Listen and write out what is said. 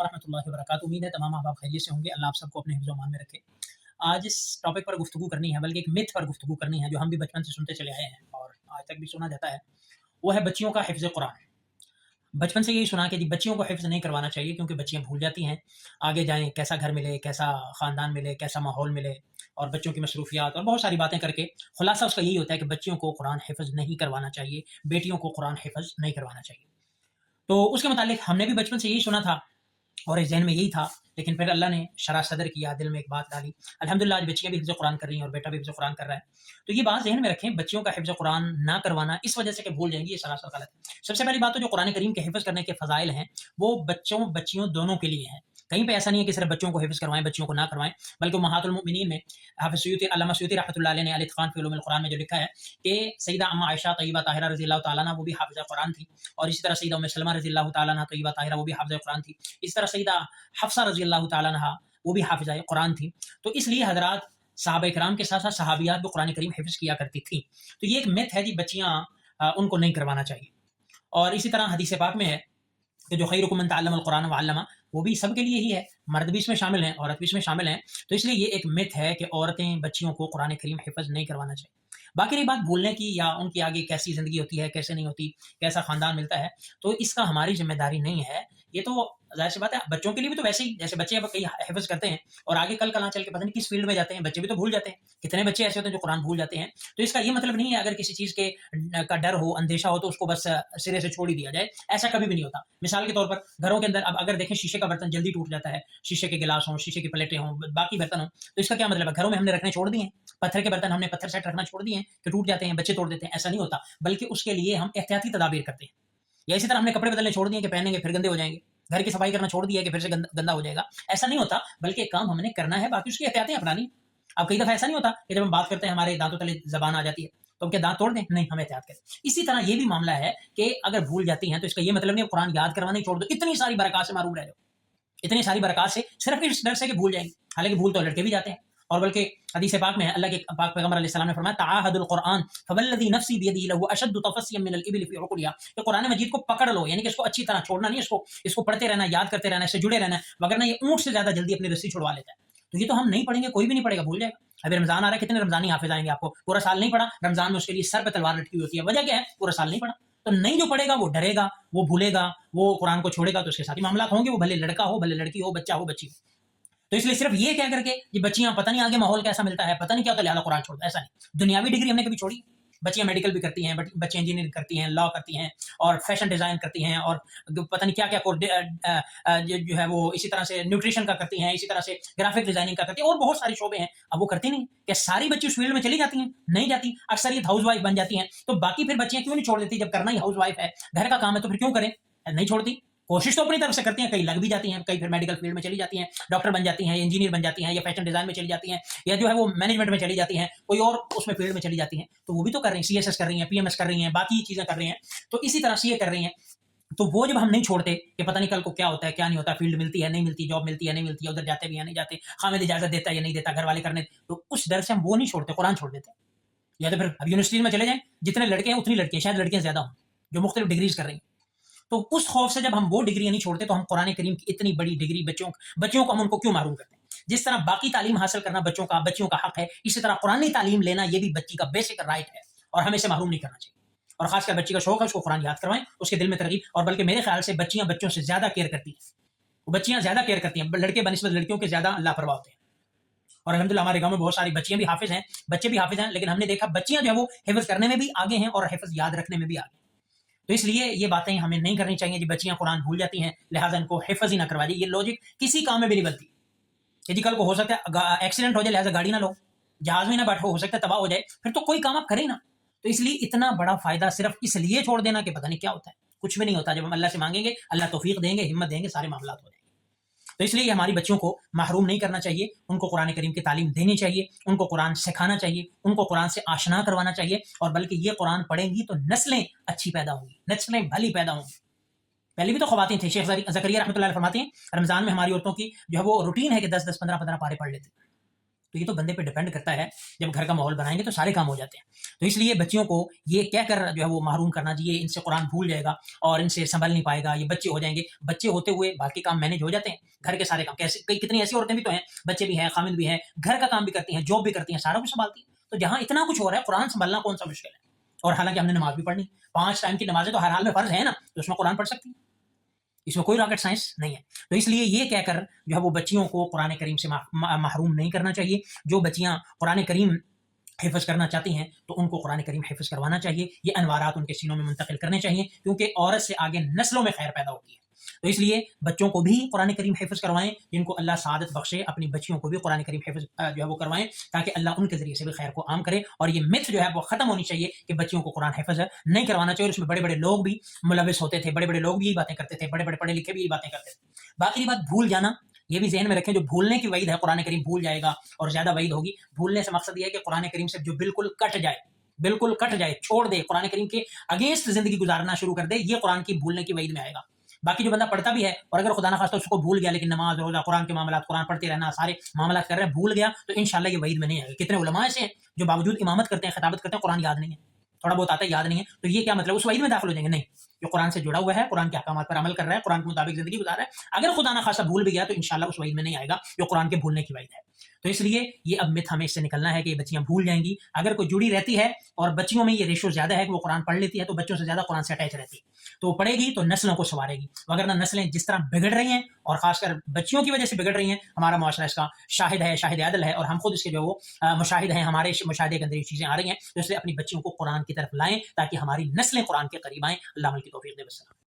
ورحمۃ اللہ وبرکاتہ. امید ہے تمام احباب خیریت سے ہوں گے. اللہ آپ سب کو اپنے حفظ و امان میں رکھے. آج اس ٹاپک پر گفتگو کرنی ہے، بلکہ ایک متھ پر گفتگو کرنی ہے جو ہم بھی بچپن سے سنتے چلے آئے ہیں اور آج تک بھی سنا جاتا ہے. وہ ہے بچیوں کا حفظ قرآن. بچپن سے یہی سنا کہ جی بچیوں کو حفظ نہیں کروانا چاہیے کیونکہ بچیاں بھول جاتی ہیں. آگے جائیں کیسا گھر ملے، کیسا خاندان ملے، کیسا ماحول ملے، اور بچوں کی مصروفیات اور بہت ساری باتیں کر کے خلاصہ اس کا یہی ہوتا ہے کہ بچیوں کو قرآن حفظ نہیں کروانا چاہیے، بیٹیوں کو قرآن حفظ نہیں کروانا چاہیے. تو اس کے متعلق ہم نے بھی بچپن سے یہی سنا تھا اور اس ذہن میں یہی تھا، لیکن پھر اللہ نے شرح صدر کیا، دل میں ایک بات ڈالی. الحمدللہ آج بچیاں بھی حفظ قرآن کر رہی ہیں اور بیٹا بھی حفظ قرآن کر رہا ہے. تو یہ بات ذہن میں رکھیں، بچیوں کا حفظ قرآن نہ کروانا اس وجہ سے کہ بھول جائیں گی، یہ سراسر غلط ہے. سب سے پہلی بات تو جو قرآن کریم کے حفظ کرنے کے فضائل ہیں وہ بچوں بچیوں دونوں کے لیے ہیں. کہیں پہ ایسا نہیں ہے کہ صرف بچوں کو حفظ کروائیں، بچیوں کو نہ کروائیں، بلکہ امہات المؤمنین میں حافظ سیوطی، علامہ سیوطی رحمۃ اللہ علیہ نے الاتقان فی علوم القرآن میں جو لکھا ہے کہ سیدہ ام عائشہ طیبہ طاہرہ رضی اللہ تعالیٰ عنہ وہ بھی حافظہ قرآن تھی، اور اسی طرح سیدہ ام سلمہ رضی اللہ تعالیٰ عنہ طیبہ طاہرہ وہ بھی حافظہ قرآن تھی. اس طرح سیدہ حفصہ رضی اللہ تعالیٰ عنہ وہ بھی حافظہ قرآن تھی. تو اس لیے حضرات صحابہ کرام کے ساتھ ساتھ صحابیات بھی قرآن کریم حفظ کیا کرتی تھیں. تو یہ ایک مت ہے جی بچیاں ان کو نہیں کروانا چاہیے. اور اسی طرح حدیث پاک میں ہے کہ جو خیرکم من تعلم القرآن وعلمہ، وہ بھی سب کے لیے ہی ہے، مرد بھی اس میں شامل ہیں، عورت بھی اس میں شامل ہیں. تو اس لیے یہ ایک مت ہے کہ عورتیں بچیوں کو قرآن کریم حفظ نہیں کروانا چاہیے. باقی رہی بات بھولنے کی یا ان کی آگے کیسی زندگی ہوتی ہے، کیسے نہیں ہوتی، کیسا خاندان ملتا ہے، تو اس کا ہماری ذمہ داری نہیں ہے. یہ تو ظاہر سی بات ہے بچوں کے لیے بھی تو ویسے ہی، جیسے بچے اب کئی حفظ کرتے ہیں اور آگے کل کل چل کے پتہ نہیں کس فیلڈ میں جاتے ہیں، بچے بھی تو بھول جاتے ہیں. کتنے بچے ایسے ہوتے ہیں جو قرآن بھول جاتے ہیں. تو اس کا یہ مطلب نہیں ہے اگر کسی چیز کے کا ڈر ہو، اندیشہ ہو، تو اس کو بس سرے سے چھوڑ ہی دیا جائے. ایسا کبھی بھی نہیں ہوتا. مثال کے طور پر گھروں کے اندر اب اگر دیکھیں شیشے کا برتن جلدی ٹوٹ جاتا ہے، شیشے کے گلاس ہوں، شیشے کی پلیٹیں ہوں، باقی برتن ہوں، تو اس کا کیا مطلب ہے؟ گھروں میں ہم نے رکھنے چھوڑ دیے ہیں. پتھر کے برتن ہم نے پتھر سیٹ رکھنا چھوڑ دیے ہیں کہ ٹوٹ جاتے ہیں، بچے توڑ دیتے ہیں. ایسا نہیں ہوتا، بلکہ اس کے لیے ہم احتیاطی تدابیر کرتے ہیں. یا اسی طرح ہم نے کپڑے بدلنے چھوڑ دیے کہ پہنیں گے پھر گندے ہو جائیں گے، گھر کی صفائی کرنا چھوڑ دیا کہ پھر سے گندا ہو جائے گا. ایسا نہیں ہوتا، بلکہ ایک کام ہم نے کرنا ہے، باقی اس کی احتیاطیں اپنانی. اب کئی دفعہ ایسا نہیں ہوتا کہ جب ہم بات کرتے ہیں ہمارے دانتوں تلے زبان آ جاتی ہے تو ہم کیا دانت توڑ دیں؟ نہیں، ہم احتیاط کریں. اسی طرح یہ بھی معاملہ ہے کہ اگر بھول جاتی ہیں تو اس کا یہ مطلب نہیں قرآن یاد کروانا ہی چھوڑ دو، اتنی ساری برکات سے محروم رہ جاؤ، اتنی ساری برکات سے صرف اس ڈر سے کہ بھول جائیں گے. حالانکہ بھول تو لڑکے بھی جاتے ہیں. اور بلکہ حدیث پاک میں ہے، اللہ کے پاک پیغمبر علیہ السلام نے فرمایا تعاہد القرآن فوالذی نفسی بیدہ لہو اشد تفصیا من الابل فی عقولها، کہ قرآن مجید کو پکڑ لو، یعنی کہ اس کو اچھی طرح چھوڑنا نہیں، اس کو پڑھتے رہنا، یاد کرتے رہنا، اس سے جڑے رہنا، وگرنہ یہ اونٹ سے زیادہ جلدی اپنی رسی چھڑوا لیتا ہے. تو یہ تو ہم نہیں پڑھیں گے، کوئی بھی نہیں پڑھے گا، بھول جائے گا. ابھی رمضان آ رہا ہے، کتنے رمضانی حافظ آئیں گے آپ کو؟ پورا سال نہیں پڑھا، رمضان میں اس کے لیے سر پہ تلوار لٹکی ہوتی ہے. وجہ کیا ہے؟ پورا سال نہیں پڑھا. تو نہیں جو پڑھے گا وہ ڈرے گا، وہ بھولے گا، وہ قرآن کو چھوڑے گا، تو اس کے ساتھ ہی معاملات ہوں گے، وہ بھلے لڑکا ہو، بھلے لڑکی ہو، بچہ ہو، بچی ہو. تو اس لیے صرف یہ کہہ کر کے یہ بچیاں پتہ نہیں آگے ماحول کیسا ملتا ہے، پتہ نہیں کیا ہوتا ہے، لہٰذا قرآن چھوڑ دو، ایسا نہیں. دنیاوی ڈگری ہم نے کبھی چھوڑی؟ بچیاں میڈیکل بھی کرتی ہیں، بچے انجینئرنگ کرتی ہیں، لا کرتی ہیں، اور فیشن ڈیزائن کرتی ہیں، اور پتہ نہیں کیا کیا جو ہے وہ اسی طرح سے نیوٹریشن کا کرتی ہیں، اسی طرح سے گرافک ڈیزائننگ کا کرتی ہیں، اور بہت سارے شعبے ہیں. اب وہ کرتی نہیں. کیا ساری بچی اس فیلڈ میں چلی جاتی ہیں؟ نہیں جاتی. اکثریت ہاؤس وائف بن جاتی ہیں. تو باقی پھر بچیاں کیوں نہیں چھوڑ دیتی؟ جب کرنا ہی ہاؤس وائف ہے، گھر کا کام ہے، تو پھر کیوں کریں؟ نہیں چھوڑتی. کوشش تو اپنی طرف سے کرتی ہیں، کئی لگ بھی جاتی ہیں، کئی پھر میڈیکل فیلڈ میں چلی جاتی ہیں، ڈاکٹر بن جاتی ہیں، انجینئر بن جاتی ہیں، یا فیشن ڈیزائن میں چلی جاتی ہیں، یا جو ہے وہ مینجمنٹ میں چلی جاتی ہیں، کوئی اور اس میں فیلڈ میں چلی جاتی ہیں. تو وہ بھی تو کر رہی ہیں، سی ایس ایس کر رہی ہیں، پی ایم ایس کر رہی ہیں، باقی چیزیں کر رہی ہیں. تو اسی طرح سے یہ کر رہی ہیں. تو وہ جب ہم نہیں چھوڑتے کہ پتہ نہیں کل کو کیا ہوتا ہے، کیا نہیں ہوتا، فیلڈ ملتی ہے نہیں ملتی، جاب ملتی ہے نہیں ملتی، ادھر جاتے بھی ہیں نہیں جاتے، خامد اجازت دیتا ہے یا نہیں دیتا، گھر والے کرنے، تو اس ڈر سے ہم وہ نہیں چھوڑتے، قرآن چھوڑ دیتے. یا تو پھر اب یونیورسٹی میں چلے جائیں، جتنے لڑکے ہیں اتنی لڑکیاں، شاید لڑکیاں زیادہ ہوں جو مختلف ڈگریز کر رہی ہیں. تو اس خوف سے جب ہم وہ ڈگریاں نہیں چھوڑتے تو ہم قرآن کریم کی اتنی بڑی ڈگری بچوں کو ہم ان کو کیوں محروم کرتے ہیں؟ جس طرح باقی تعلیم حاصل کرنا بچیوں کا حق ہے، اسی طرح قرآنی تعلیم لینا یہ بھی بچی کا بیسک رائٹ ہے، اور ہمیں اسے محروم نہیں کرنا چاہیے. اور خاص کر بچی کا شوق ہے، اس کو قرآن یاد کروائیں، اس کے دل میں ترغیب. اور بلکہ میرے خیال سے بچیاں بچوں سے زیادہ کیئر کرتی ہیں، وہ بچیاں زیادہ کیئر کرتی ہیں، لڑکے بنسبت لڑکیوں کے زیادہ لاپرواہ ہوتے ہیں. اور الحمدللہ ہمارے گاؤں میں بہت ساری بچیاں بھی حافظ ہیں، بچے بھی حافظ ہیں، لیکن ہم نے دیکھا بچیاں جو ہے وہ حفظ کرنے میں بھی آگے ہیں اور حفظ یاد رکھنے میں بھی آگے ہیں. تو اس لیے یہ باتیں ہمیں نہیں کرنی چاہیے جی بچیاں قرآن بھول جاتی ہیں لہٰذا ان کو حفظ ہی نہ کروا دی. یہ لوجک کسی کام میں بھی نہیں بنتی کہ جی کل کو ہو سکتا ہے ایکسیڈنٹ ہو جائے لہٰذا گاڑی نہ لو، جہاز میں نہ بیٹھو، ہو سکتا ہے تباہ ہو جائے، پھر تو کوئی کام آپ کریں نا. تو اس لیے اتنا بڑا فائدہ صرف اس لیے چھوڑ دینا کہ پتہ نہیں کیا ہوتا ہے، کچھ بھی نہیں ہوتا. جب ہم اللہ سے مانگیں گے اللہ توفیق دیں گے، ہمت دیں گے، سارے معاملات ہو جائیں گے. تو اس لیے یہ ہماری بچیوں کو محروم نہیں کرنا چاہیے، ان کو قرآن کریم کی تعلیم دینی چاہیے، ان کو قرآن سکھانا چاہیے، ان کو قرآن سے آشنا کروانا چاہیے. اور بلکہ یہ قرآن پڑھیں گی تو نسلیں اچھی پیدا ہوں گی، نسلیں بھلی پیدا ہوں گی. پہلے بھی تو خواتین تھیں. شیخ زکریا رحمۃ اللہ علیہ فرماتے ہیں رمضان میں ہماری عورتوں کی جو ہے وہ روٹین ہے کہ 10 10 15 15 پارے پڑھ لیتے. تو یہ تو بندے پہ ڈیپینڈ کرتا ہے. جب گھر کا ماحول بنائیں گے تو سارے کام ہو جاتے ہیں. تو اس لیے بچیوں کو یہ کہہ کر جو ہے وہ محروم کرنا چاہیے ان سے قرآن بھول جائے گا اور ان سے سنبھل نہیں پائے گا, یہ بچے ہو جائیں گے. بچے ہوتے ہوئے باقی کام مینیج ہو جاتے ہیں, گھر کے سارے کام. کیسے کتنی ایسی عورتیں بھی تو ہیں, بچے بھی ہیں, خامد بھی ہیں, گھر کا کام بھی کرتی ہیں, جاب بھی کرتی ہیں, سارا کچھ سنبھالتی ہیں. تو جہاں اتنا کچھ ہو رہا ہے قرآن سنبھالنا کون سا مشکل ہے. اور حالانکہ ہم نے نماز بھی پڑھنی, 5 ٹائم کی نمازیں تو ہر حال میں فرض ہے نا, تو اس میں قرآن پڑھ سکتی ہیں, اس میں کوئی راکٹ سائنس نہیں ہے. تو اس لیے یہ کہہ کر جو ہے وہ بچیوں کو قرآن کریم سے محروم نہیں کرنا چاہیے. جو بچیاں قرآن کریم حفظ کرنا چاہتی ہیں تو ان کو قرآن کریم حفظ کروانا چاہیے, یہ انوارات ان کے سینوں میں منتقل کرنے چاہیے, کیونکہ عورت سے آگے نسلوں میں خیر پیدا ہوتی ہے. تو اس لیے بچوں کو بھی قرآن کریم حفظ کروائیں, جن کو اللہ سعادت بخشے اپنی بچیوں کو بھی قرآن کریم حفظ جو ہے وہ کروائیں, تاکہ اللہ ان کے ذریعے سے بھی خیر کو عام کرے. اور یہ متھ جو ہے وہ ختم ہونی چاہیے کہ بچیوں کو قرآن حفظ نہیں کروانا چاہیے. اور اس میں بڑے بڑے لوگ بھی ملوث ہوتے تھے, بڑے بڑے لوگ بھی یہی باتیں کرتے تھے, بڑے بڑے پڑھے لکھے بھی یہی باتیں کرتے تھے. باقی بات بھول جانا, یہ بھی ذہن میں رکھیں, جو بھولنے کی وعید ہے قرآن کریم بھول جائے گا اور زیادہ وعید ہوگی. بھولنے سے مقصد یہ ہے کہ قرآن کریم سے جو بالکل کٹ جائے, چھوڑ دے, قرآن کریم کے اگینسٹ زندگی گزارنا شروع کر دے, یہ قرآن کی بھولنے کی وعید میں آئے گا. باقی جو بندہ پڑھتا بھی ہے اور اگر خدا نخواستہ اس کو بھول گیا, لیکن نماز روزہ قرآن کے معاملات, قرآن پڑھتے رہنا, سارے معاملات کر رہے ہیں, بھول گیا, تو انشاءاللہ یہ وعید میں نہیں آئے گا. کتنے علماء ایسے ہیں جو باوجود امامت کرتے ہیں, خطابت کرتے ہیں, قرآن یاد نہیں ہے, تھوڑا بہت آتا ہے, یاد نہیں ہے, تو یہ کیا مطلب اس وعید میں داخل ہو جائیں گے؟ نہیں, جو قرآن سے جڑا ہوا ہے, قرآن کے احکامات پر عمل کر رہا ہے, قرآن کے مطابق زندگی گزار رہا ہے, اگر خدا نخواستہ بھول بھی گیا تو انشاءاللہ اس وعید میں نہیں آئے گا جو قرآن کے بھولنے کی وعید ہے. تو اس لیے یہ اب مت ہمیں اس سے نکلنا ہے کہ یہ بچیاں بھول جائیں گی. اگر کوئی جڑی رہتی ہے اور بچیوں میں یہ ریشو زیادہ ہے کہ وہ قرآن پڑھ لیتی ہے, تو بچوں سے زیادہ قرآن سے اٹیچ رہتی ہے, تو وہ پڑھے گی تو نسلوں کو سنوارے گی. وگرنہ نسلیں جس طرح بگڑ رہی ہیں, اور خاص کر بچیوں کی وجہ سے بگڑ رہی ہیں, ہمارا معاشرہ اس کا شاہد ہے, شاہد عدل ہے, اور ہم خود اس کے جو وہ مشاہد ہیں, ہمارے مشاہدے کے اندر یہ چیزیں آ رہی ہیں. تو اس لیے اپنی بچیوں کو قرآن کی طرف لائیں تاکہ ہماری نسلیں قرآن کے قریب آئیں. اللہ عمل کی توفیق دے.